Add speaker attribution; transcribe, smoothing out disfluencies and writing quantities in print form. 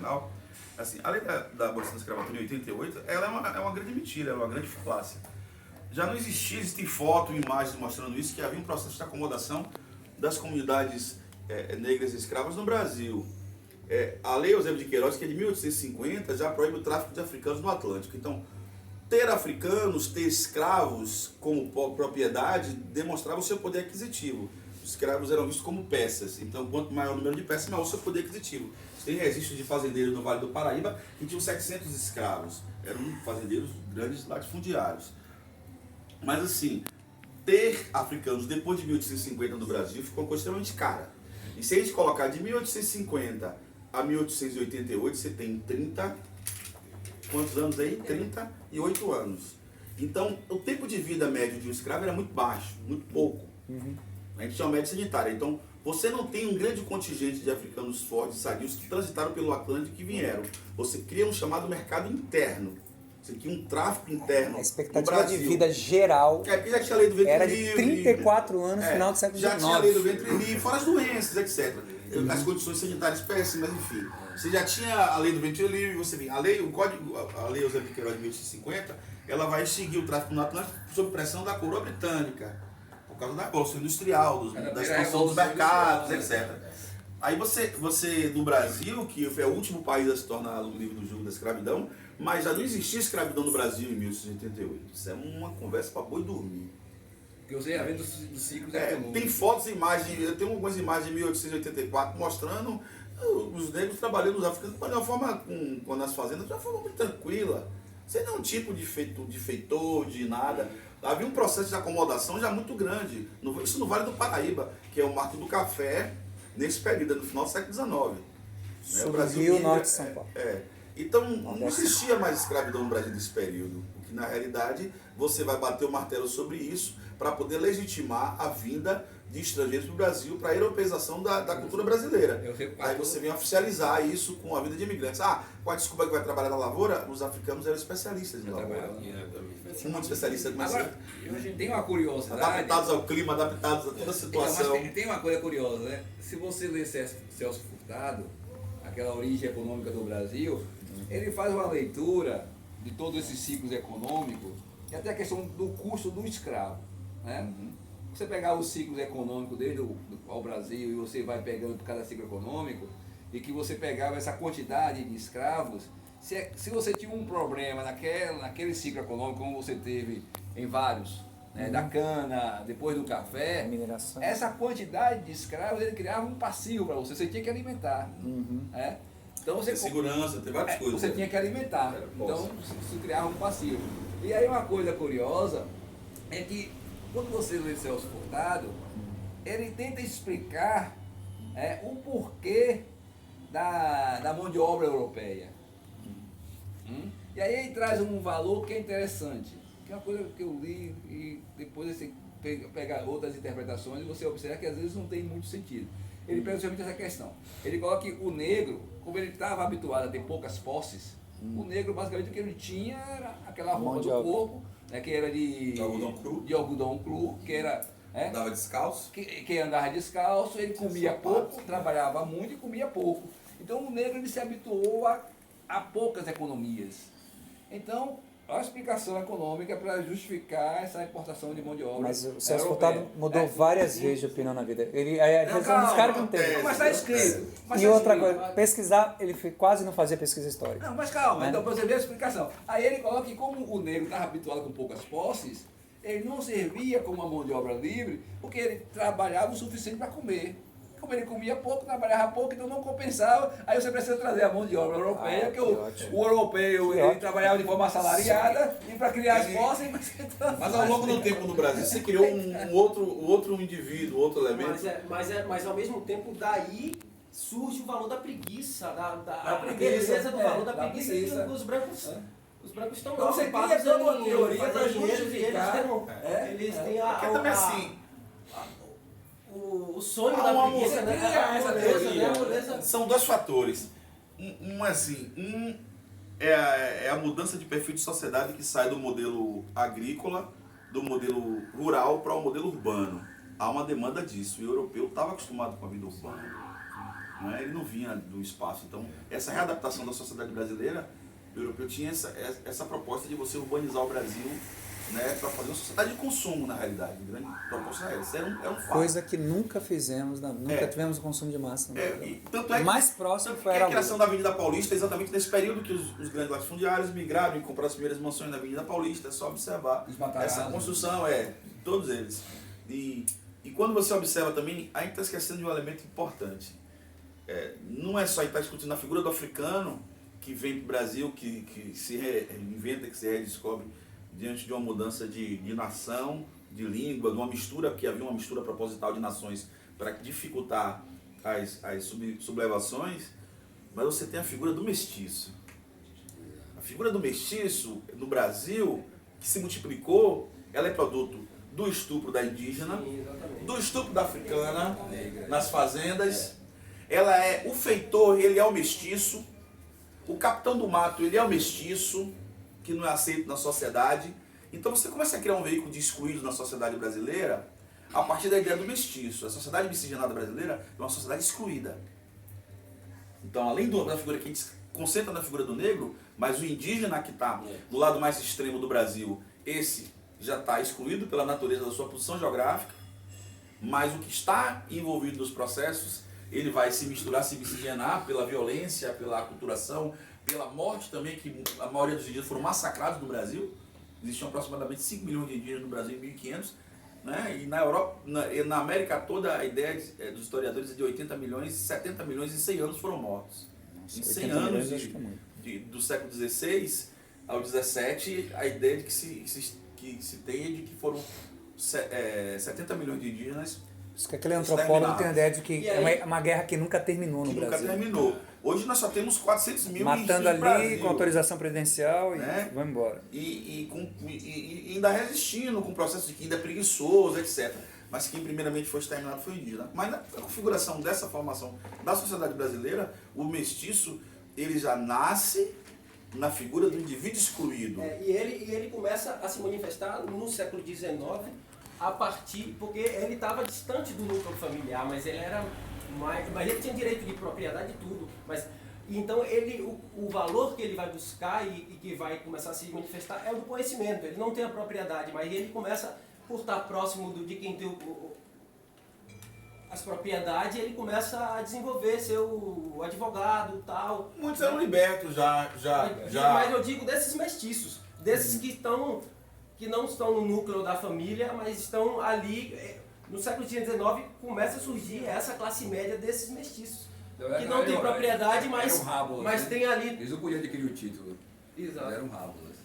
Speaker 1: internacional, assim, além da abolição da escravatura em 88, ela é uma grande mentira, é uma grande falácia. Já não existia, existem fotos e imagens mostrando isso, que havia um processo de acomodação das comunidades negras e escravas no Brasil. A Lei Eusébio de Queiroz, que é de 1850, já proíbe o tráfico de africanos no Atlântico. Então, ter africanos, ter escravos como propriedade, demonstrava o seu poder aquisitivo. Os escravos eram vistos como peças. Então, quanto maior o número de peças, maior o seu poder aquisitivo. Tem registros de fazendeiros no Vale do Paraíba que tinham 700 escravos. Eram fazendeiros grandes latifundiários. Mas assim, ter africanos depois de 1850 no Brasil ficou uma coisa extremamente cara. E se a gente colocar de 1850 a 1888, você tem 30... Quantos anos aí? 38 anos. Então, o tempo de vida médio de um escravo era muito baixo, muito pouco. A gente chama média sanitária. Então, você não tem um grande contingente de africanos fortes, sadios, que transitaram pelo Atlântico e que vieram. Você cria um chamado mercado interno. Você cria um tráfico interno.
Speaker 2: A expectativa de vida geral
Speaker 1: porque já tinha lei do ventre
Speaker 2: era de
Speaker 1: livre,
Speaker 2: 34 anos no final do século XIX.
Speaker 1: Já tinha lei do ventre livre, fora as doenças, etc. As condições sanitárias péssimas, enfim. Você já tinha a lei do ventre livre, você vê, a lei Eusébio de Queiroz de 1850, ela vai seguir o tráfico no Atlântico sob pressão da coroa britânica, por causa da Revolução Industrial, da expansão dos mercados, etc. Aí você, no Brasil, que é o último país a se tornar livre do jugo da escravidão, mas já não existia escravidão no Brasil em 1888. Isso é uma conversa para boi dormir.
Speaker 3: Porque eu sei a venda dos ciclos econômicos.
Speaker 1: Tem fotos e imagens, eu tenho algumas imagens de 1884 mostrando os negros trabalhando nos africanos de uma forma, nas fazendas, de uma forma muito tranquila. Sem nenhum tipo de feitor, de nada. Havia um processo de acomodação já muito grande. Isso no Vale do Paraíba, que é o Marco do Café, nesse período, no final do século XIX.
Speaker 2: Sul do Rio, norte de São Paulo.
Speaker 1: Então, não existia mais escravidão no Brasil nesse período. Porque, na realidade, você vai bater o martelo sobre isso para poder legitimar a vinda de estrangeiros para o Brasil, para a europeização da cultura brasileira. Aí você vem oficializar isso com a vida de imigrantes. Com a desculpa que vai trabalhar na lavoura, os africanos eram especialistas em lavoura. Muito especialistas. Mas
Speaker 3: agora, a gente tem uma curiosidade.
Speaker 1: Adaptados ao clima, adaptados a toda a situação.
Speaker 3: Então, mas tem uma coisa curiosa, né? Se você ler Celso Furtado, aquela origem econômica do Brasil, ele faz uma leitura de todos esses ciclos econômicos e até a questão do custo do escravo, né? Você pegar os ciclos econômicos desde ao Brasil e você vai pegando por cada ciclo econômico e que você pegava essa quantidade de escravos, se você tinha um problema naquele ciclo econômico, como você teve em vários, né, da cana, depois do café,
Speaker 2: mineração,
Speaker 3: essa quantidade de escravos ele criava um passivo para você tinha que alimentar. Né? Então você
Speaker 1: segurança, tem várias coisas.
Speaker 3: Você tinha que alimentar, então isso criava um passivo. E aí uma coisa curiosa é que quando você lê Celso Furtado, ele tenta explicar o porquê da mão de obra europeia. E aí ele traz um valor que é interessante, que é uma coisa que eu li e depois você pega outras interpretações e você observa que às vezes não tem muito sentido. Ele pega justamente essa questão. Ele coloca que o negro, como ele estava habituado a ter poucas posses, o negro basicamente o que ele tinha era aquela roupa do corpo, né, que era de algodão cru, que era...
Speaker 1: andava descalço.
Speaker 3: Que andava descalço, ele comia pouco, trabalhava muito e comia pouco. Então o negro ele se habituou a poucas economias. Então, a explicação econômica para justificar essa importação de mão de obra.
Speaker 2: Mas o Celso Furtado mudou várias vezes de opinião na vida. Ele é um dos caras que não tem.
Speaker 3: Mas está escrito.
Speaker 2: E outra coisa, pesquisar, ele quase não fazia pesquisa histórica.
Speaker 3: Não, mas calma, então para você ver a explicação. Aí ele coloca que como o negro estava habituado com poucas posses, ele não servia como uma mão de obra livre, porque ele trabalhava o suficiente para comer. Como ele comia pouco, trabalhava pouco, então não compensava. Aí você precisa trazer a mão de obra europeia, porque o europeu ele trabalhava de forma assalariada e para criar as posses.
Speaker 1: Mas ao longo do tempo no Brasil, você criou um outro indivíduo, outro elemento.
Speaker 4: Mas ao mesmo tempo, daí surge o valor da preguiça,
Speaker 3: da
Speaker 4: beleza do valor da
Speaker 3: da
Speaker 4: preguiça que os brancos. Os brancos estão
Speaker 3: Então você cria toda uma teoria para justificar.
Speaker 4: Eles têm
Speaker 1: Porque também assim.
Speaker 4: O sonho da preguiça, né?
Speaker 3: Essa teoria.
Speaker 1: São dois fatores. É a mudança de perfil de sociedade que sai do modelo agrícola, do modelo rural para o modelo urbano. Há uma demanda disso. E o europeu estava acostumado com a vida urbana. não é? Ele não vinha do espaço. Então, essa readaptação da sociedade brasileira, o europeu tinha essa proposta de você urbanizar o Brasil, né, para fazer uma sociedade de consumo, na realidade. A grande proposta era essa. Era um fato.
Speaker 2: Coisa que nunca fizemos, nunca tivemos consumo de massa.
Speaker 1: Tanto é que,
Speaker 2: mais próximo
Speaker 1: tanto
Speaker 2: foi
Speaker 1: que
Speaker 2: a
Speaker 1: a criação da Avenida Paulista, exatamente nesse período que os grandes latifundiários migraram e compraram as primeiras mansões na Avenida Paulista. É só observar essa construção, todos eles. E quando você observa também, a gente está esquecendo de um elemento importante. Não é só a gente estar discutindo a figura do africano que vem para o Brasil, que se reinventa, que se redescobre diante de uma mudança de nação, de língua, de uma mistura, porque havia uma mistura proposital de nações para dificultar as sublevações, mas você tem a figura do mestiço. A figura do mestiço no Brasil, que se multiplicou, ela é produto do estupro da indígena, do estupro da africana, nas fazendas. Ela é o feitor, ele é o mestiço. O capitão do mato, ele é o mestiço, que não é aceito na sociedade. Então você começa a criar um veículo de excluídos na sociedade brasileira a partir da ideia do mestiço. A sociedade miscigenada brasileira é uma sociedade excluída. Então, além da figura que a gente concentra na figura do negro, mas o indígena que está do lado mais extremo do Brasil, esse já está excluído pela natureza da sua posição geográfica, mas o que está envolvido nos processos, ele vai se misturar, se miscigenar pela violência, pela aculturação, pela morte também, que a maioria dos indígenas foram massacrados no Brasil. Existiam aproximadamente 5 milhões de indígenas no Brasil em 1500, né? E na Europa, na América toda, a ideia dos historiadores é de 80 milhões, 70 milhões em 100 anos foram mortos. Em 100 anos do século XVI ao XVII, a ideia de que se tem é de que foram 70 milhões de indígenas.
Speaker 2: Isso que aquele antropólogo tem a ideia de que é uma guerra que nunca terminou no Brasil.
Speaker 1: Nunca terminou. Hoje nós só temos 400 mil
Speaker 2: matando ali Brasil, com autorização presidencial e vão embora.
Speaker 1: E ainda resistindo com o processo de que ainda é preguiçoso, etc. Mas quem primeiramente foi exterminado foi o indígena. Mas na configuração dessa formação da sociedade brasileira, o mestiço ele já nasce na figura do indivíduo excluído.
Speaker 4: E ele começa a se manifestar no século XIX, a partir, porque ele estava distante do núcleo familiar, mas ele era mais, mas ele tinha direito de propriedade e tudo, mas então o valor que ele vai buscar e que vai começar a se manifestar é o do conhecimento. Ele não tem a propriedade, mas ele começa, por estar próximo de quem tem as propriedades, ele começa a desenvolver seu advogado, tal.
Speaker 1: Muitos eram libertos já.
Speaker 4: Mas eu digo desses mestiços, desses que não estão no núcleo da família, mas estão ali. No século XIX começa a surgir essa classe média desses mestiços, que não tem propriedade, mas tem ali.
Speaker 3: Eles não podiam adquirir o título.
Speaker 4: Exato.
Speaker 3: Eles eram rábulas.